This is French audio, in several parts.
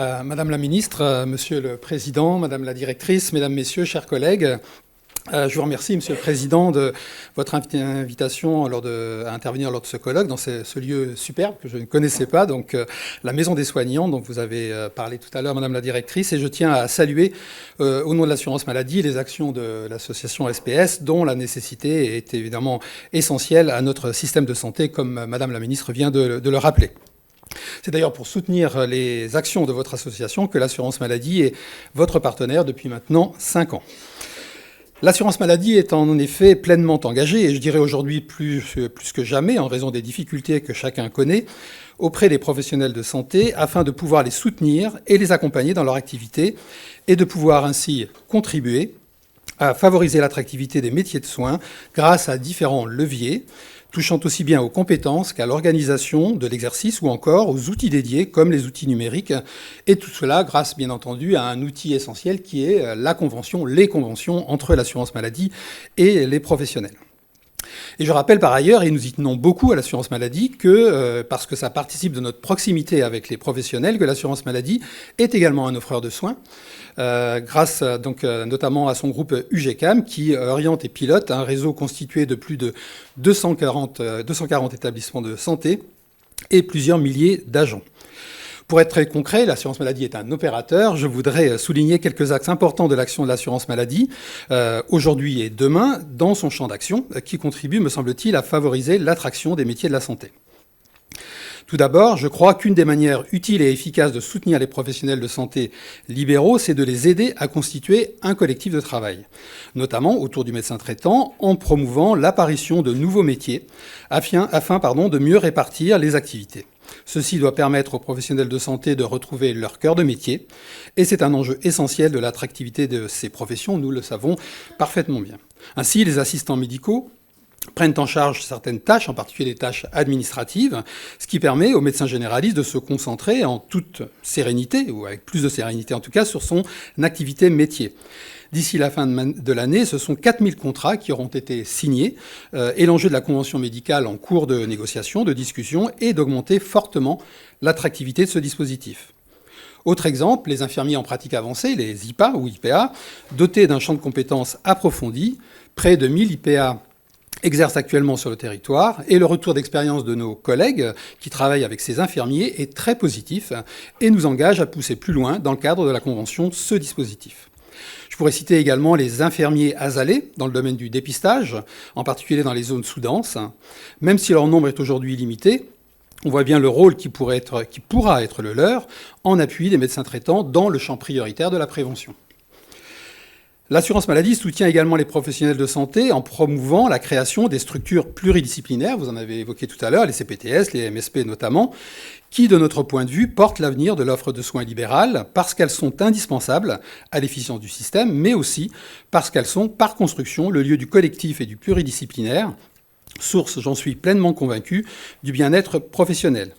Madame la ministre, Monsieur le Président, Madame la directrice, Mesdames, Messieurs, chers collègues, je vous remercie, Monsieur le Président, de votre invitation à intervenir lors de ce colloque dans ce lieu superbe que je ne connaissais pas, donc la Maison des Soignants, dont vous avez parlé tout à l'heure, Madame la directrice, et je tiens à saluer, au nom de l'assurance maladie, les actions de l'association SPS, dont la nécessité est évidemment essentielle à notre système de santé, comme Madame la ministre vient de le rappeler. C'est d'ailleurs pour soutenir les actions de votre association que l'assurance maladie est votre partenaire depuis maintenant 5 ans. L'assurance maladie est en effet pleinement engagée, et je dirais aujourd'hui plus que jamais, en raison des difficultés que chacun connaît, auprès des professionnels de santé, afin de pouvoir les soutenir et les accompagner dans leur activité, et de pouvoir ainsi contribuer à favoriser l'attractivité des métiers de soins grâce à différents leviers, touchant aussi bien aux compétences qu'à l'organisation de l'exercice ou encore aux outils dédiés comme les outils numériques. Et tout cela grâce, bien entendu, à un outil essentiel qui est les conventions entre l'assurance maladie et les professionnels. Et je rappelle par ailleurs, et nous y tenons beaucoup à l'assurance maladie, que parce que ça participe de notre proximité avec les professionnels, que l'assurance maladie est également un offreur de soins, grâce donc notamment à son groupe UGCAM qui oriente et pilote un réseau constitué de plus de 240 établissements de santé et plusieurs milliers d'agents. Pour être très concret, l'assurance maladie est un opérateur. Je voudrais souligner quelques axes importants de l'action de l'assurance maladie, aujourd'hui et demain, dans son champ d'action, qui contribue, me semble-t-il, à favoriser l'attraction des métiers de la santé. Tout d'abord, je crois qu'une des manières utiles et efficaces de soutenir les professionnels de santé libéraux, c'est de les aider à constituer un collectif de travail, notamment autour du médecin traitant, en promouvant l'apparition de nouveaux métiers, afin de mieux répartir les activités. Ceci doit permettre aux professionnels de santé de retrouver leur cœur de métier, et c'est un enjeu essentiel de l'attractivité de ces professions, nous le savons parfaitement bien. Ainsi, les assistants médicaux prennent en charge certaines tâches, en particulier les tâches administratives, ce qui permet aux médecins généralistes de se concentrer en toute sérénité, ou avec plus de sérénité en tout cas, sur son activité métier. D'ici la fin de l'année, ce sont 4000 contrats qui auront été signés, et l'enjeu de la convention médicale en cours de négociation, de discussion, est d'augmenter fortement l'attractivité de ce dispositif. Autre exemple, les infirmiers en pratique avancée, les IPA ou IPA, dotés d'un champ de compétences approfondi, près de 1000 IPA exercent actuellement sur le territoire, et le retour d'expérience de nos collègues qui travaillent avec ces infirmiers est très positif et nous engage à pousser plus loin dans le cadre de la convention ce dispositif. Je pourrais citer également les infirmiers azalés dans le domaine du dépistage, en particulier dans les zones sous-denses. Même si leur nombre est aujourd'hui limité, on voit bien le rôle qui pourra être le leur en appui des médecins traitants dans le champ prioritaire de la prévention. L'assurance maladie soutient également les professionnels de santé en promouvant la création des structures pluridisciplinaires, vous en avez évoqué tout à l'heure, les CPTS, les MSP notamment, qui, de notre point de vue, portent l'avenir de l'offre de soins libérale parce qu'elles sont indispensables à l'efficience du système, mais aussi parce qu'elles sont, par construction, le lieu du collectif et du pluridisciplinaire, source, j'en suis pleinement convaincu, du bien-être professionnel.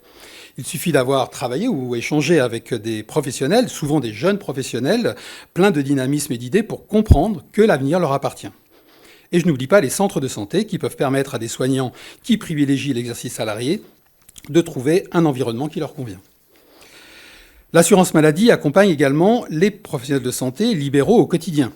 Il suffit d'avoir travaillé ou échangé avec des professionnels, souvent des jeunes professionnels, pleins de dynamisme et d'idées pour comprendre que l'avenir leur appartient. Et je n'oublie pas les centres de santé qui peuvent permettre à des soignants qui privilégient l'exercice salarié de trouver un environnement qui leur convient. L'assurance maladie accompagne également les professionnels de santé libéraux au quotidien.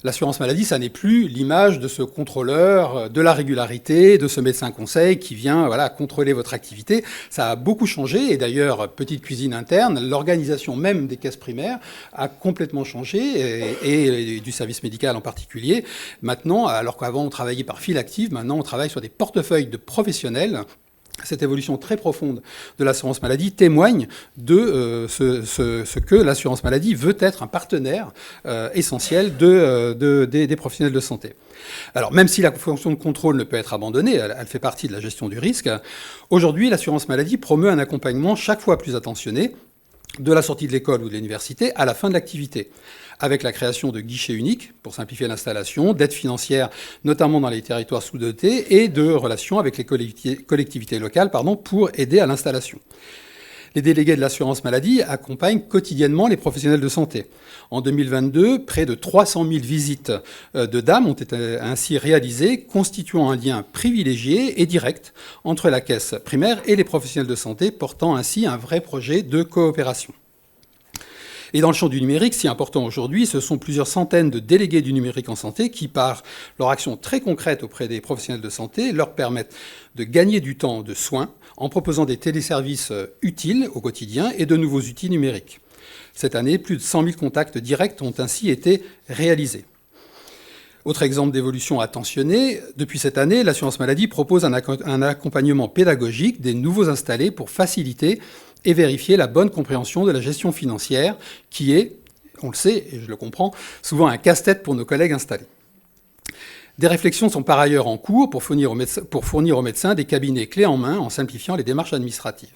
L'assurance maladie, ça n'est plus l'image de ce contrôleur de la régularité, de ce médecin conseil qui vient contrôler votre activité. Ça a beaucoup changé et d'ailleurs, petite cuisine interne, l'organisation même des caisses primaires a complètement changé et du service médical en particulier. Maintenant, alors qu'avant on travaillait par file active, maintenant on travaille sur des portefeuilles de professionnels. Cette évolution très profonde de l'assurance maladie témoigne de ce que l'assurance maladie veut être un partenaire essentiel des professionnels de santé. Alors, même si la fonction de contrôle ne peut être abandonnée, elle fait partie de la gestion du risque, aujourd'hui, l'assurance maladie promeut un accompagnement chaque fois plus attentionné de la sortie de l'école ou de l'université à la fin de l'activité, avec la création de guichets uniques pour simplifier l'installation, d'aides financières, notamment dans les territoires sous-dotés, et de relations avec les collectivités locales pour aider à l'installation. Les délégués de l'assurance maladie accompagnent quotidiennement les professionnels de santé. En 2022, près de 300 000 visites de dames ont été ainsi réalisées, constituant un lien privilégié et direct entre la caisse primaire et les professionnels de santé, portant ainsi un vrai projet de coopération. Et dans le champ du numérique, si important aujourd'hui, ce sont plusieurs centaines de délégués du numérique en santé qui, par leur action très concrète auprès des professionnels de santé, leur permettent de gagner du temps de soins en proposant des téléservices utiles au quotidien et de nouveaux outils numériques. Cette année, plus de 100 000 contacts directs ont ainsi été réalisés. Autre exemple d'évolution attentionnée, depuis cette année, l'assurance maladie propose un accompagnement pédagogique des nouveaux installés pour faciliter et vérifier la bonne compréhension de la gestion financière qui est, on le sait et je le comprends, souvent un casse-tête pour nos collègues installés. Des réflexions sont par ailleurs en cours pour fournir aux médecins des cabinets clés en main en simplifiant les démarches administratives.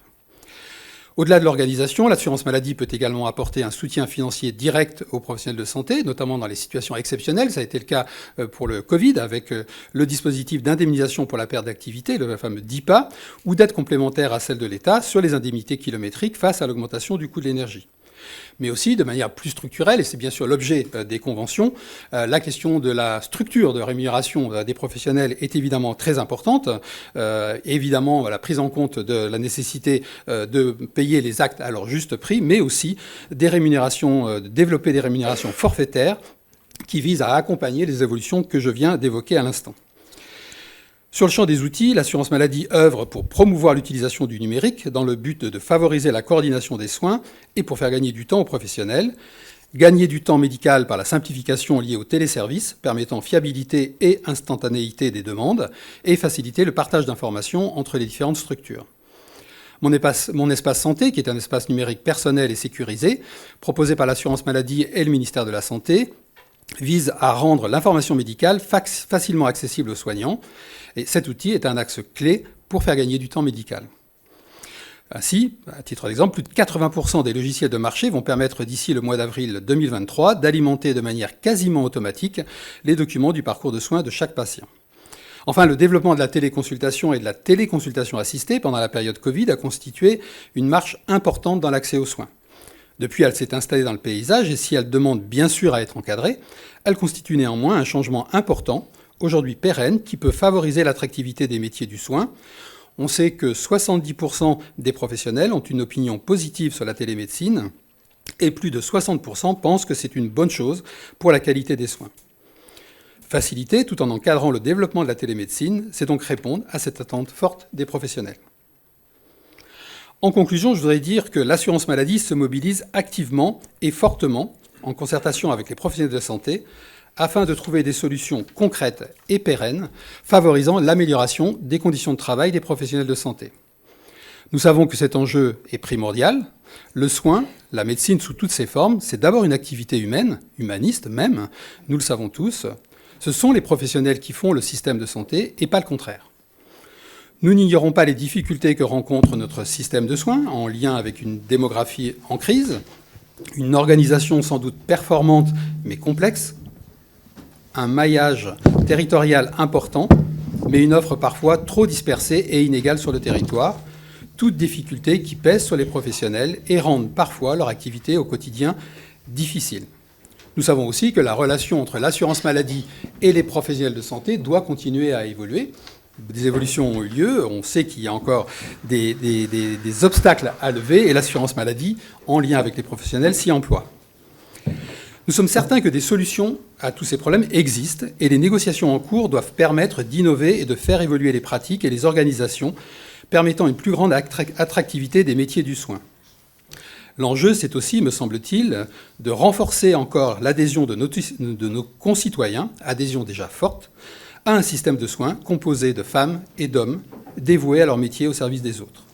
Au-delà de l'organisation, l'assurance maladie peut également apporter un soutien financier direct aux professionnels de santé, notamment dans les situations exceptionnelles. Ça a été le cas pour le Covid, avec le dispositif d'indemnisation pour la perte d'activité, le fameux DIPA, ou d'aide complémentaire à celle de l'État sur les indemnités kilométriques face à l'augmentation du coût de l'énergie. Mais aussi, de manière plus structurelle, et c'est bien sûr l'objet des conventions, la question de la structure de rémunération des professionnels est évidemment très importante. Évidemment, la prise en compte de la nécessité de payer les actes à leur juste prix, mais aussi des rémunérations, développer des rémunérations forfaitaires qui visent à accompagner les évolutions que je viens d'évoquer à l'instant. Sur le champ des outils, l'assurance maladie œuvre pour promouvoir l'utilisation du numérique dans le but de favoriser la coordination des soins et pour faire gagner du temps aux professionnels. Gagner du temps médical par la simplification liée au téléservice, permettant fiabilité et instantanéité des demandes, et faciliter le partage d'informations entre les différentes structures. Mon espace santé, qui est un espace numérique personnel et sécurisé, proposé par l'assurance maladie et le ministère de la Santé, vise à rendre l'information médicale facilement accessible aux soignants. Et cet outil est un axe clé pour faire gagner du temps médical. Ainsi, à titre d'exemple, plus de 80% des logiciels de marché vont permettre d'ici le mois d'avril 2023 d'alimenter de manière quasiment automatique les documents du parcours de soins de chaque patient. Enfin, le développement de la téléconsultation et de la téléconsultation assistée pendant la période Covid a constitué une marche importante dans l'accès aux soins. Depuis, elle s'est installée dans le paysage et si elle demande bien sûr à être encadrée, elle constitue néanmoins un changement important, aujourd'hui pérenne, qui peut favoriser l'attractivité des métiers du soin. On sait que 70% des professionnels ont une opinion positive sur la télémédecine et plus de 60% pensent que c'est une bonne chose pour la qualité des soins. Faciliter, tout en encadrant le développement de la télémédecine, c'est donc répondre à cette attente forte des professionnels. En conclusion, je voudrais dire que l'assurance maladie se mobilise activement et fortement, en concertation avec les professionnels de santé, afin de trouver des solutions concrètes et pérennes, favorisant l'amélioration des conditions de travail des professionnels de santé. Nous savons que cet enjeu est primordial. Le soin, la médecine sous toutes ses formes, c'est d'abord une activité humaine, humaniste même, nous le savons tous. Ce sont les professionnels qui font le système de santé et pas le contraire. Nous n'ignorons pas les difficultés que rencontre notre système de soins en lien avec une démographie en crise, une organisation sans doute performante mais complexe, un maillage territorial important, mais une offre parfois trop dispersée et inégale sur le territoire, toutes difficultés qui pèsent sur les professionnels et rendent parfois leur activité au quotidien difficile. Nous savons aussi que la relation entre l'assurance maladie et les professionnels de santé doit continuer à évoluer. Des évolutions ont eu lieu, on sait qu'il y a encore des obstacles à lever et l'assurance maladie, en lien avec les professionnels, s'y emploie. Nous sommes certains que des solutions à tous ces problèmes existent et les négociations en cours doivent permettre d'innover et de faire évoluer les pratiques et les organisations permettant une plus grande attractivité des métiers du soin. L'enjeu, c'est aussi, me semble-t-il, de renforcer encore l'adhésion de nos concitoyens, adhésion déjà forte, à un système de soins composé de femmes et d'hommes dévoués à leur métier au service des autres.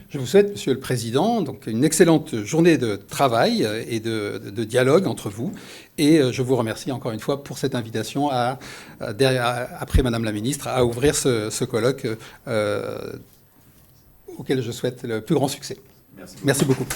Je vous souhaite, Monsieur le Président, donc une excellente journée de travail et de dialogue entre vous. Et je vous remercie encore une fois pour cette invitation, après Madame la Ministre, à ouvrir ce colloque auquel je souhaite le plus grand succès. Merci beaucoup.